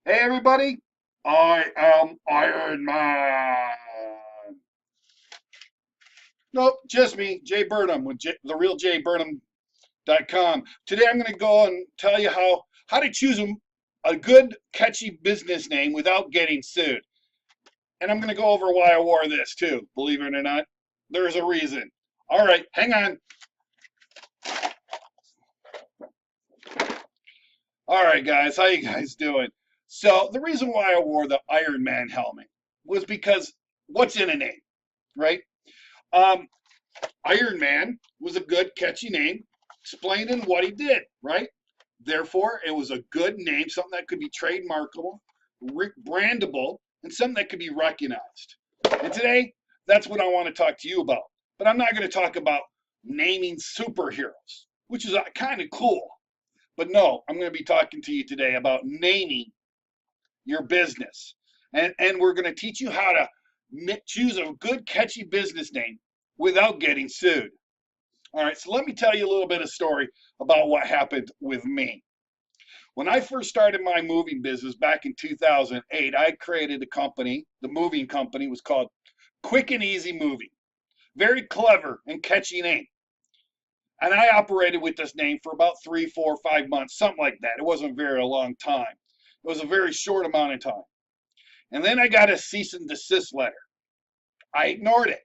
Hey everybody, I am Iron Man. Nope, just me, Jay Burnham with the real JayBurnham.com. Today I'm going to go and tell you how to choose a good catchy business name without getting sued. And I'm going to go over why I wore this too, believe it or not. There's a reason. All right, hang on. All right, guys, how you guys doing? So the reason why I wore the Iron Man helmet was because what's in a name, right? Um, Iron Man was a good, catchy name, explaining what he did, right? Therefore, it was a good name, something that could be trademarkable, brandable, and something that could be recognized. And today, that's what I want to talk to you about. But I'm not going to talk about naming superheroes, which is kind of cool. But no, I'm going to be talking to you today about naming your business. And we're going to teach you how to choose a good, catchy business name without getting sued. All right, so let me tell you a little bit of story about what happened with me. When I first started my moving business back in 2008, I created a company. The moving company was called Quick and Easy Moving. Very clever and catchy name. And I operated with this name for about 3, 4, 5 months, something like that. It wasn't a very long time. It was a very short amount of time. And then I got a cease and desist letter. I ignored it.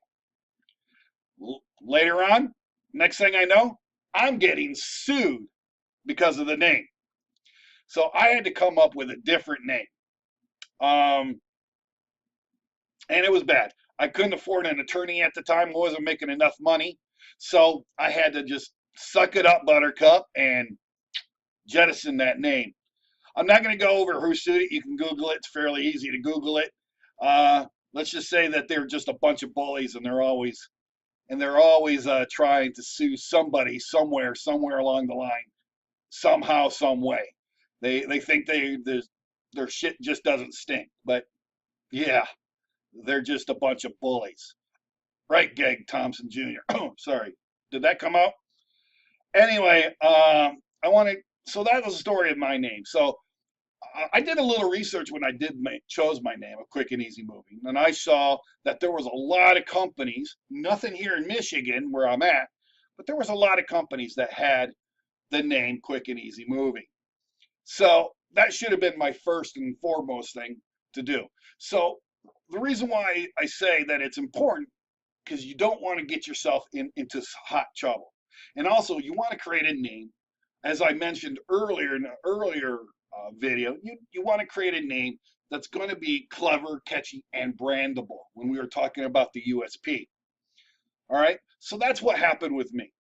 Later on, next thing I know, I'm getting sued because of the name. So I had to come up with a different name. Um, and it was bad. I couldn't afford an attorney at the time, wasn't making enough money. So I had to just suck it up, Buttercup, and jettison that name. I'm not going to go over who sued it. You can Google it. It's fairly easy to Google it. Let's just say that they're just a bunch of bullies, and they're always trying to sue somebody somewhere along the line, somehow, some way. They think their shit just doesn't stink, but yeah, they're just a bunch of bullies, right, Geg Thompson Jr.? Oh, sorry, did that come out? Anyway, I wanted so that was the story of my name. So I did a little research when I chose my name of Quick and Easy Moving, and I saw that there was a lot of companies, nothing here in Michigan where I'm at, but there was a lot of companies that had the name Quick and Easy Moving. So that should have been my first and foremost thing to do. So the reason why I say that it's important because you don't want to get yourself into hot trouble, and also you want to create a name, as I mentioned earlier in an earlier video. You want to create a name that's going to be clever, catchy, and brandable. When we were talking about the USP, all right. So that's what happened with me.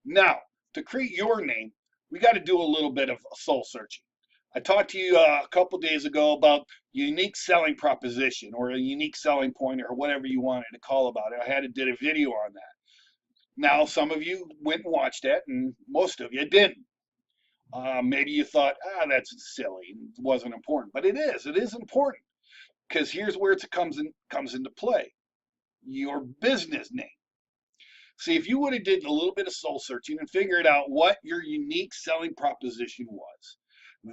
Now, to create your name, we got to do a little bit of soul searching. I talked to you a couple days ago about unique selling proposition or a unique selling point or whatever you wanted to call about it. Did a video on that. Now, some of you went and watched that, and most of you didn't. Maybe you thought, that's silly, it wasn't important, but it is. It is important because here's where it comes into play. Your business name. See, if you would have did a little bit of soul searching and figured out what your unique selling proposition was,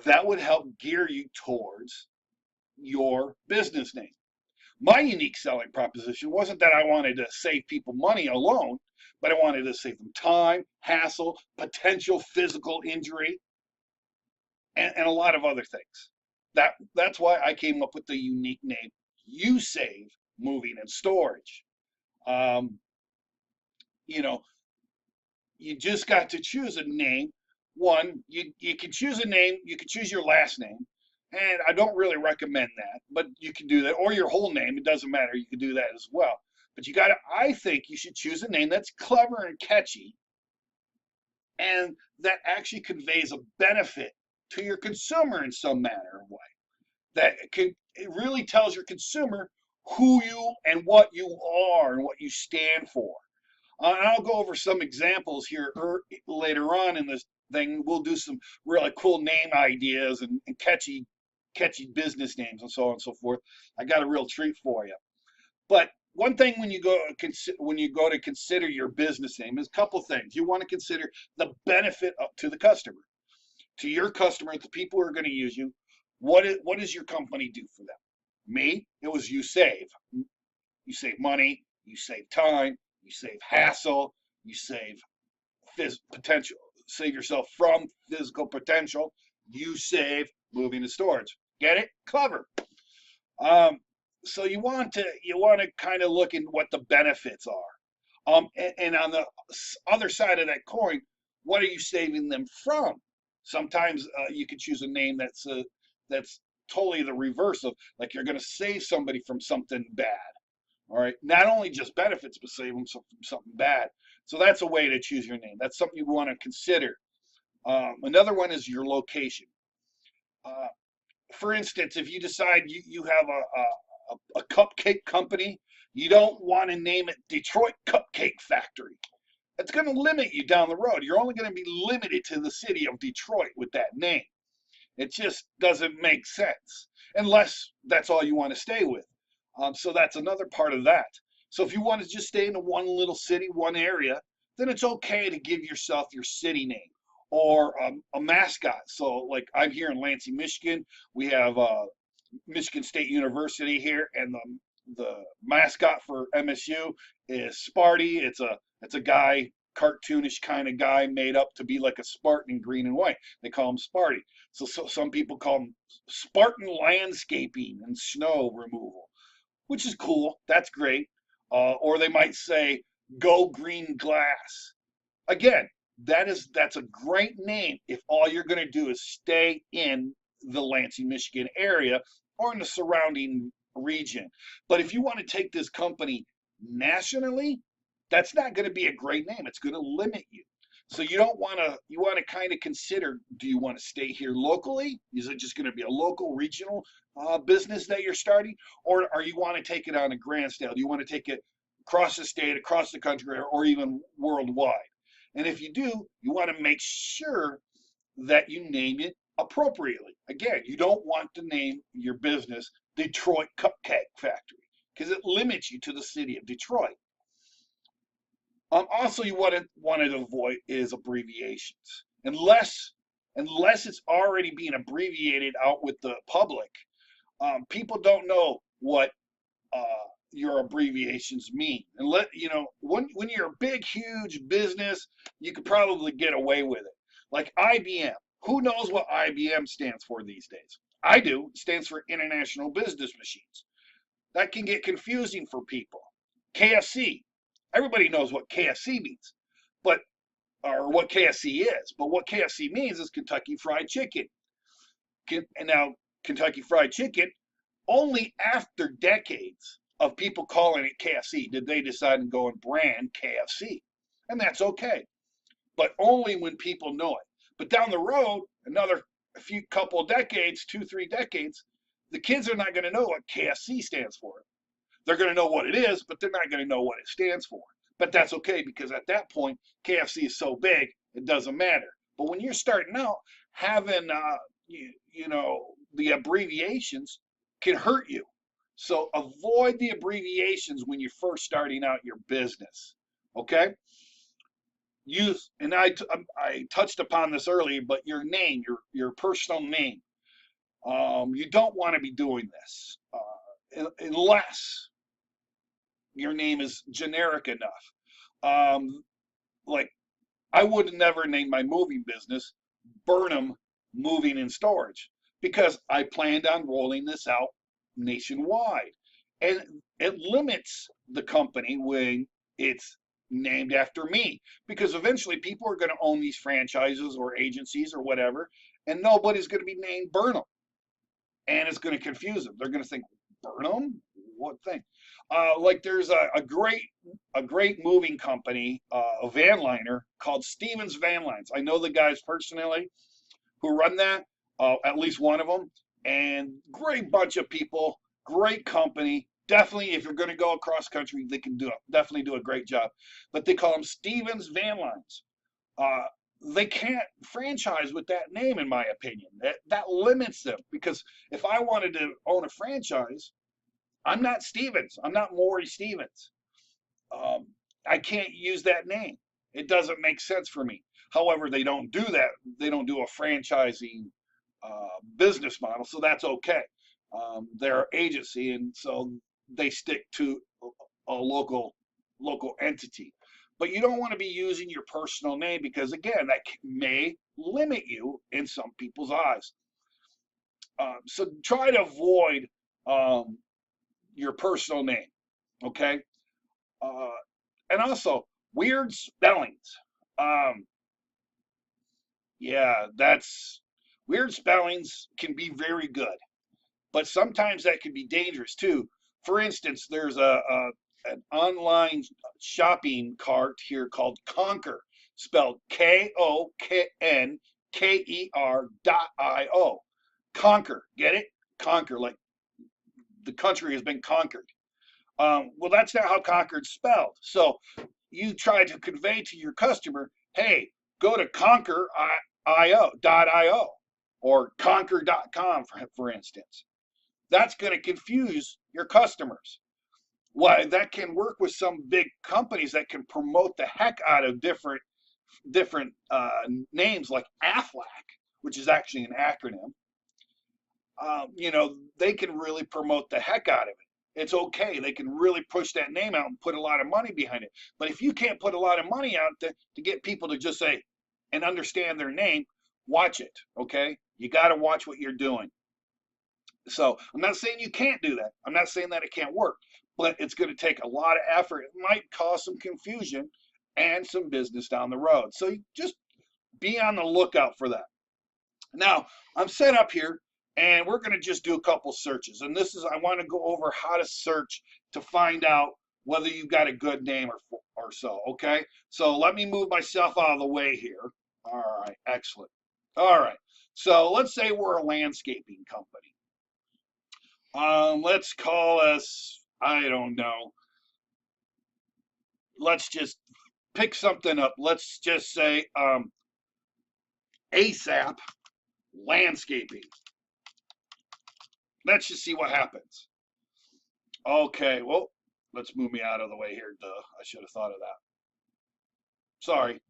that would help gear you towards your business name. My unique selling proposition wasn't that I wanted to save people money alone, but I wanted to save them time, hassle, potential physical injury, and a lot of other things. That's why I came up with the unique name, You Save Moving and Storage. Um, you know, you just got to choose a name. One, you can choose a name, you can choose your last name, and I don't really recommend that, but you can do that, or your whole name, it doesn't matter, you can do that as well. But I think you should choose a name that's clever and catchy and that actually conveys a benefit to your consumer in some manner of way. It really tells your consumer who you and what you are and what you stand for. And I'll go over some examples here later on in this thing. We'll do some really cool name ideas and catchy business names and so on and so forth. I got a real treat for you. But one thing when you go to consider your business name is a couple things. You want to consider the benefit to the customer, to your customer, the people who are going to use you. What does your company do for them? Me, it was you save. You save money, you save time, you save hassle, you save potential, save yourself from physical potential. You save moving to storage. Get it? Clever. Um, so you want to kind of look at what the benefits are. And on the other side of that coin, what are you saving them from? Sometimes you could choose a name that's totally the reverse of, like, you're going to save somebody from something bad. All right, not only just benefits, but save them from something bad. So that's a way to choose your name. That's something you want to consider. Another one is your location. Uh, for instance, if you decide you have a cupcake company, you don't want to name it Detroit Cupcake Factory. It's going to limit you down the road. You're only going to be limited to the city of Detroit with that name. It just doesn't make sense unless that's all you want to stay with. So that's another part of that. So if you want to just stay in one little city, one area, then it's okay to give yourself your city name or a mascot. So, like, I'm here in Lansing, Michigan. We have Michigan State University here, and the mascot for MSU is Sparty. It's a guy, cartoonish kind of guy, made up to be like a Spartan in green and white. They call him Sparty. So some people call him Spartan Landscaping and Snow Removal, which is cool. That's great. Or they might say Go Green Glass. Again, that's a great name if all you're going to do is stay in the Lansing, Michigan area or in the surrounding region. But if you want to take this company nationally, that's not going to be a great name. It's going to limit you. So you want to kind of consider, do you want to stay here locally? Is it just going to be a local regional business that you're starting? Or are you want to take it on a grand scale? Do you want to take it across the state, across the country, or even worldwide? And if you do, you want to make sure that you name it appropriately. Again, you don't want to name your business Detroit Cupcake Factory because it limits you to the city of Detroit. Also, you want to avoid is abbreviations, unless it's already being abbreviated out with the public. People don't know what your abbreviations mean, and when you're a big, huge business, you could probably get away with it. Like IBM, who knows what IBM stands for these days? I do. It stands for International Business Machines. That can get confusing for people. KFC, everybody knows what KFC means, but or what KFC is. But what KFC means is Kentucky Fried Chicken. And now Kentucky Fried Chicken, only after decades of people calling it KFC did they decide to go and brand KFC. And that's okay, but only when people know it. But down the road, another few couple of decades, 2, 3 decades, the kids are not going to know what KFC stands for. They're going to know what it is, but they're not going to know what it stands for. But that's okay because at that point, KFC is so big, it doesn't matter. But when you're starting out, having the abbreviations can hurt you. So avoid the abbreviations when you're first starting out your business. Okay? Use, and I touched upon this earlier, but your name, your personal name. You don't want to be doing this unless your name is generic enough. Like, I would never name my moving business Burnham Moving and Storage because I planned on rolling this out nationwide. And it limits the company when it's named after me because eventually people are going to own these franchises or agencies or whatever, and nobody's going to be named Burnham. And it's going to confuse them. They're going to think, Burnham? What thing? Like there's a great moving company, a van liner called Stevens Van Lines. I know the guys personally who run that, at least one of them, and great bunch of people, great company. Definitely, if you're going to go across country, they can definitely do a great job. But they call them Stevens Van Lines. Uh, they can't franchise with that name, in my opinion. That limits them because if I wanted to own a franchise, I'm not Stevens. I'm not Maury Stevens. Um, I can't use that name. It doesn't make sense for me. However, they don't do that. They don't do a franchising business model, so that's okay. They're an agency, and so they stick to a local entity. But you don't want to be using your personal name because, again, that may limit you in some people's eyes. So try to avoid um, your personal name, okay? Uh, and also, weird spellings. Um, yeah, that's weird spellings can be very good, but sometimes that can be dangerous too. For instance, there's an online shopping cart here called Conquer, spelled KONKER.io. Conquer, get it? Conquer, like the country has been conquered. Well, that's not how conquered spelled. So you try to convey to your customer, hey, go to conquer.io or conquer.com, for instance. That's going to confuse your customers. Why that can work with some big companies that can promote the heck out of different names like AFLAC, which is actually an acronym. They can really promote the heck out of it. It's okay. They can really push that name out and put a lot of money behind it. But if you can't put a lot of money out to get people to just say and understand their name, watch it. Okay. You got to watch what you're doing. So I'm not saying you can't do that. I'm not saying that it can't work, but it's going to take a lot of effort. It might cause some confusion and some business down the road. So you just be on the lookout for that. Now, I'm set up here and we're going to just do a couple searches. And I want to go over how to search to find out whether you've got a good name or so. Okay. So let me move myself out of the way here. All right. Excellent. All right. So let's say we're a landscaping company. Let's call us, I don't know. Let's just pick something up. Let's just say ASAP landscaping. Let's just see what happens. Okay, well, let's move me out of the way here. Duh, I should have thought of that. Sorry.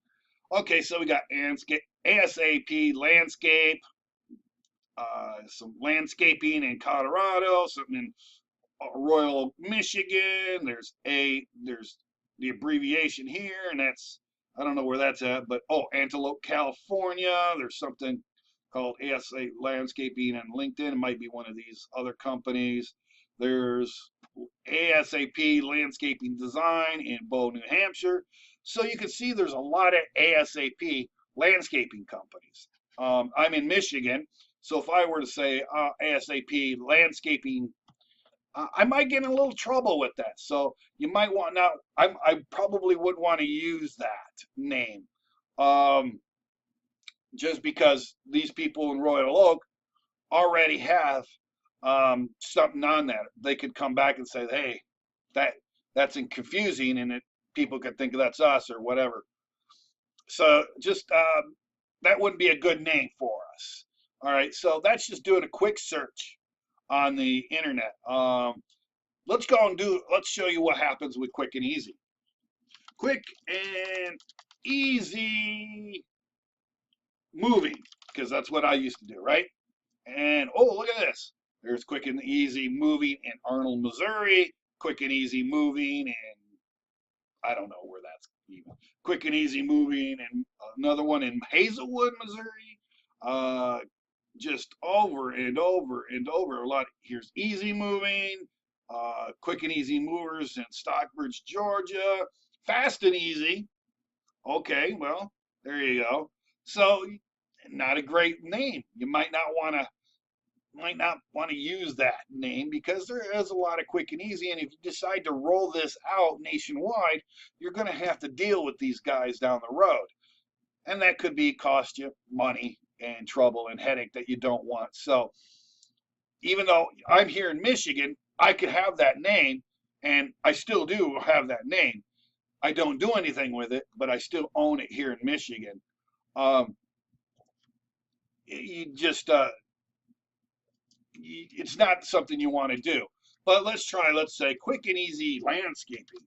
Okay, so we got ASAP landscape, some landscaping in Colorado, something in Royal, Michigan. There's the abbreviation here, and I don't know where that's at, but Antelope, California. There's something called ASA Landscaping on LinkedIn. It might be one of these other companies. There's ASAP Landscaping Design in Bow, New Hampshire. So you can see there's a lot of ASAP landscaping companies. I'm in Michigan, so if I were to say ASAP Landscaping, I might get in a little trouble with that. So you might want now. I probably wouldn't want to use that name, just because these people in Royal Oak already have something on that. They could come back and say, "Hey, that's confusing," and people could think that's us or whatever. So just that wouldn't be a good name for us. All right, so that's just doing a quick search on the internet. Let's show you what happens with quick and easy. Quick and easy moving, because that's what I used to do, right? And look at this. There's quick and easy moving in Arnold, Missouri. Quick and easy moving in, I don't know where that's even. Quick and easy moving and another one in Hazelwood, Missouri. Just over and over and over a lot. Here's easy moving, quick and easy movers in Stockbridge, Georgia. Fast and easy. Okay, well, there you go. So not a great name. You might not want to use that name because there is a lot of quick and easy. And if you decide to roll this out nationwide, you're going to have to deal with these guys down the road. And that could be cost you money and trouble and headache that you don't want. So even though I'm here in Michigan, I could have that name, and I still do have that name. I don't do anything with it, but I still own it here in Michigan. You just it's not something you want to do. But let's say, quick and easy landscaping.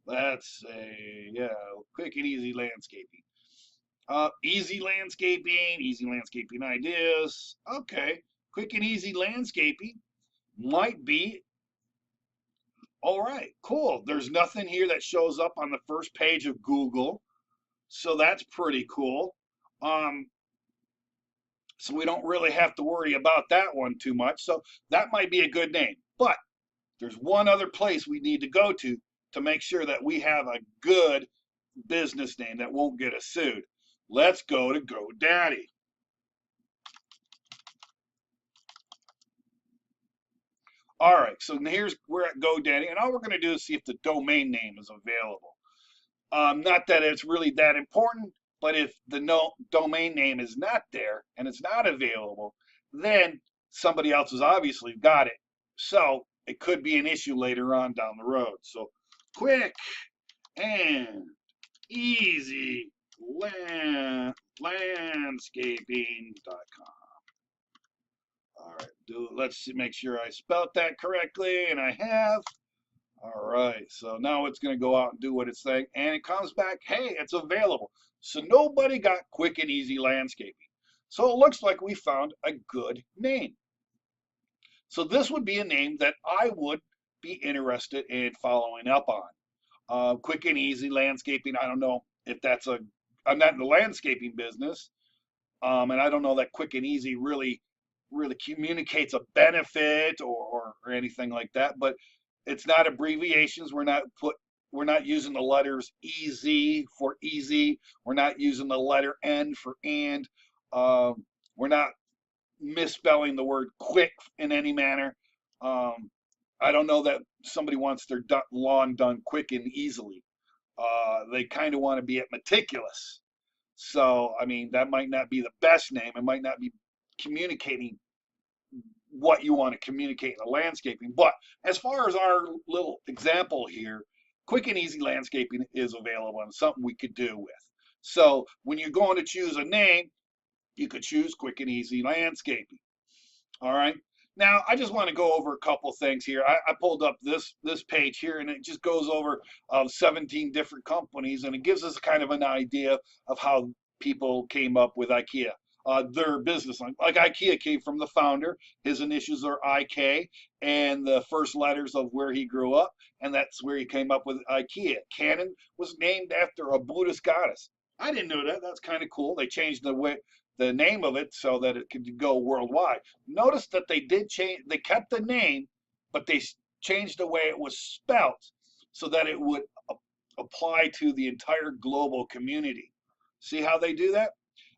Let's say, yeah, quick and easy landscaping. Easy landscaping ideas. Okay, quick and easy landscaping might be all right. Cool. There's nothing here that shows up on the first page of Google, so that's pretty cool. Um, so we don't really have to worry about that one too much. So that might be a good name. But there's one other place we need to go to make sure that we have a good business name that won't get us sued. Let's go to GoDaddy. All right, so here's we're at GoDaddy, and all we're going to do is see if the domain name is available. Not that it's really that important, but if the no domain name is not there and it's not available, then somebody else has obviously got it. So it could be an issue later on down the road. So quick and easy landscaping.com. All right, let's make sure I spelt that correctly, and I have. All right, so now it's going to go out and do what it's saying, and it comes back, hey, it's available. So nobody got quick and easy landscaping. So it looks like we found a good name. So this would be a name that I would be interested in following up on. Quick and easy landscaping. I don't know if that's a. I'm not in the landscaping business, and I don't know that quick and easy really communicates a benefit or anything like that. But it's not abbreviations. We're not using the letters easy for easy. We're not using the letter N for and. We're not misspelling the word quick in any manner. Um, I don't know that somebody wants their lawn done quick and easily. They kind of want to be meticulous. So, I mean, that might not be the best name. It might not be communicating what you want to communicate in the landscaping. But as far as our little example here, quick and easy landscaping is available and something we could do with. So when you're going to choose a name, you could choose quick and easy landscaping. All right. Now I just want to go over a couple things here. I pulled up this page here, and it just goes over 17 different companies, and it gives us kind of an idea of how people came up with IKEA. Their business line, like IKEA, came from the founder. His initials are IK, and the first letters of where he grew up, and that's where he came up with IKEA. Cannon was named after a Buddhist goddess. I didn't know that. That's kind of cool. They changed the name of it so that it could go worldwide. Notice that they did change, they kept the name, but they changed the way it was spelt so that it would apply to the entire global community. See how they do that?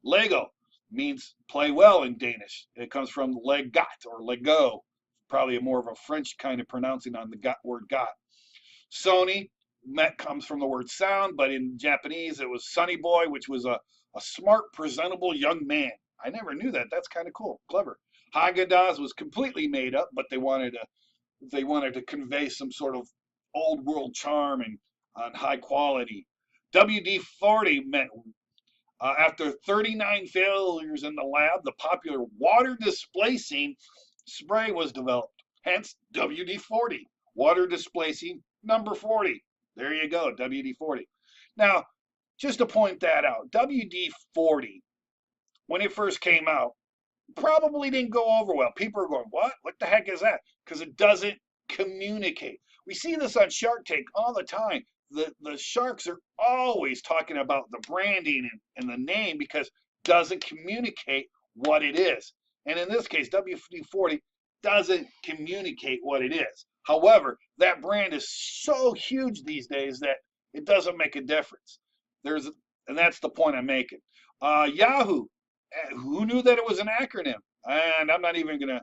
Lego means play well in Danish. It comes from legat or lego, probably more of a French kind of pronouncing on the word got. Sony comes from the word sound, but in Japanese it was Sunny Boy, which was a smart, presentable young man. I never knew that. That's kind of cool, clever. Haagen-Dazs was completely made up, but they wanted to convey some sort of old world charm and high quality. WD-40 meant after 39 failures in the lab, the popular water displacing spray was developed. Hence WD-40, water displacing number 40. There you go, WD-40. Now, just to point that out, WD-40, when it first came out, probably didn't go over well. People are going, what? What the heck is that? Because it doesn't communicate. We see this on Shark Tank all the time. The sharks are always talking about the branding and the name because it doesn't communicate what it is. And in this case, WD-40 doesn't communicate what it is. However, that brand is so huge these days that it doesn't make a difference. And that's the point I'm making. Yahoo, who knew that it was an acronym? And I'm not even gonna.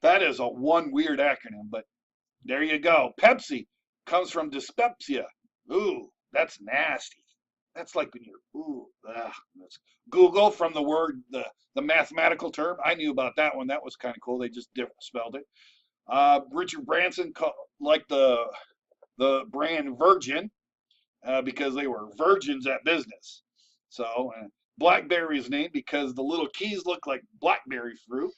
That is a one weird acronym, but there you go. Pepsi comes from dyspepsia. Ooh, that's nasty. That's like when you're that's Google from the word the mathematical term. I knew about that one. That was kind of cool. They just spelled it. Richard Branson liked the brand Virgin because they were virgins at business. So BlackBerry is named because the little keys look like blackberry fruit.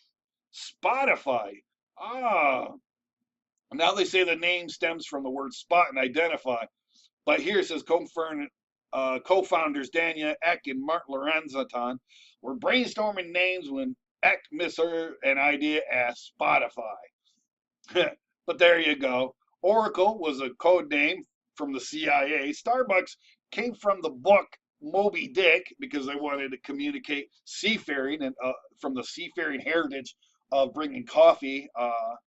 Spotify. Ah, now they say the name stems from the word spot and identify, but here it says co-founders Dania Eck and Mark Lorenzatan were brainstorming names when Eck misheard an idea as Spotify. But there you go. Oracle was a code name from the CIA. Starbucks came from the book Moby Dick because they wanted to communicate seafaring and from the seafaring heritage of bringing coffee,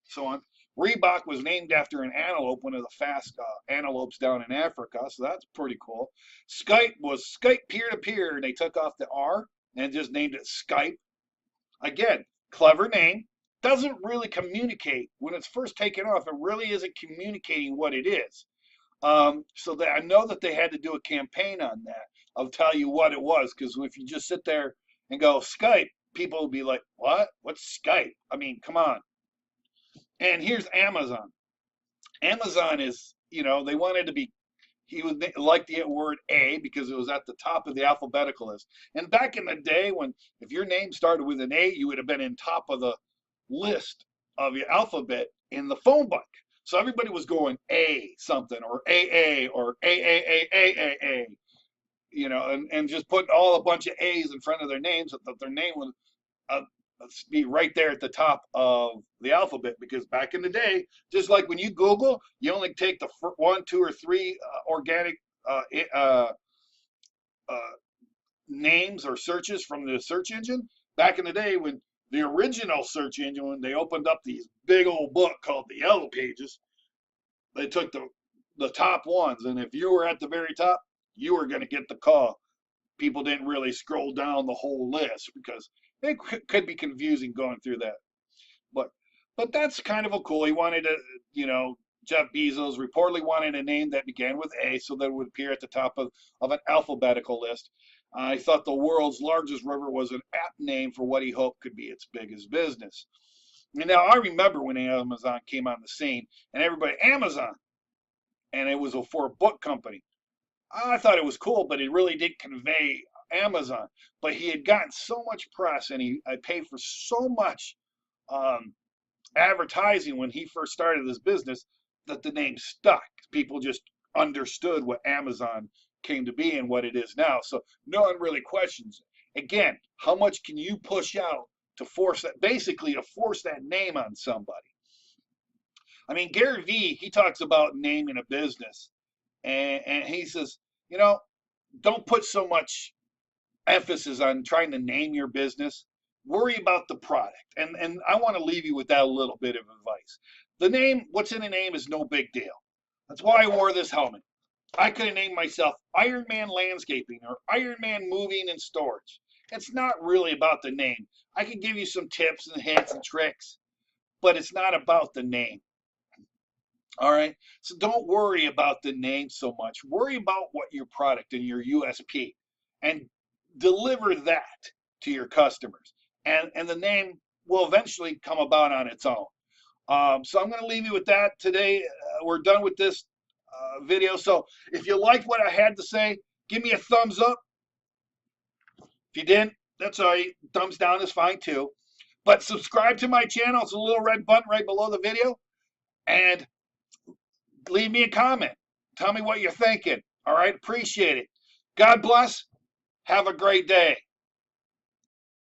so on. Reebok was named after an antelope, one of the fast antelopes down in Africa, so that's pretty cool. Skype was Skype peer to peer, and they took off the R and just named it Skype. Again, clever name. Doesn't really communicate. When it's first taken off, it really isn't communicating what it is. So that I know that they had to do a campaign on that. I'll tell you what it was, because if you just sit there and go Skype, people will be like, what? What's Skype? I mean, come on. And here's Amazon. Amazon is, they wanted to be, he would like the word A because it was at the top of the alphabetical list. And back in the day when, if your name started with an A, you would have been in top of the list of your alphabet in the phone book. So everybody was going A something or AA or AAAAAA, and just putting all a bunch of A's in front of their names so that their name would be right there at the top of the alphabet. Because back in the day, just like when you Google, you only take the 1, 2, or 3 organic names or searches from the search engine. Back in the day, when the original search engine, when they opened up these big old book called the Yellow Pages, they took the top ones, and if you were at the very top, you were going to get the call. People didn't really scroll down the whole list because it could be confusing going through that. But that's kind of a cool. He wanted to, Jeff Bezos reportedly wanted a name that began with A so that it would appear at the top of an alphabetical list. I thought the world's largest river was an apt name for what he hoped could be its biggest business. And now I remember when Amazon came on the scene and everybody, Amazon, and it was for a book company. I thought it was cool, but it really didn't convey Amazon. But he had gotten so much press, and I paid for so much advertising when he first started this business that the name stuck. People just understood what Amazon came to be and what it is now. So no one really questions it. Again, how much can you push out to force that, basically to force that name on somebody? I mean, Gary Vee, he talks about naming a business, and he says, don't put so much emphasis on trying to name your business. Worry about the product. And I want to leave you with that little bit of advice. The name, what's in a name is no big deal. That's why I wore this helmet. I could have named myself Iron Man Landscaping or Iron Man Moving and Storage. It's not really about the name. I can give you some tips and hints and tricks, but it's not about the name. All right. So don't worry about the name so much. Worry about what your product and your USP, and deliver that to your customers. And the name will eventually come about on its own. So I'm going to leave you with that today. We're done with this video. So if you liked what I had to say, give me a thumbs up. If you didn't, that's all right. Thumbs down is fine too. But subscribe to my channel. It's a little red button right below the video. And leave me a comment. Tell me what you're thinking. All right. Appreciate it. God bless. Have a great day.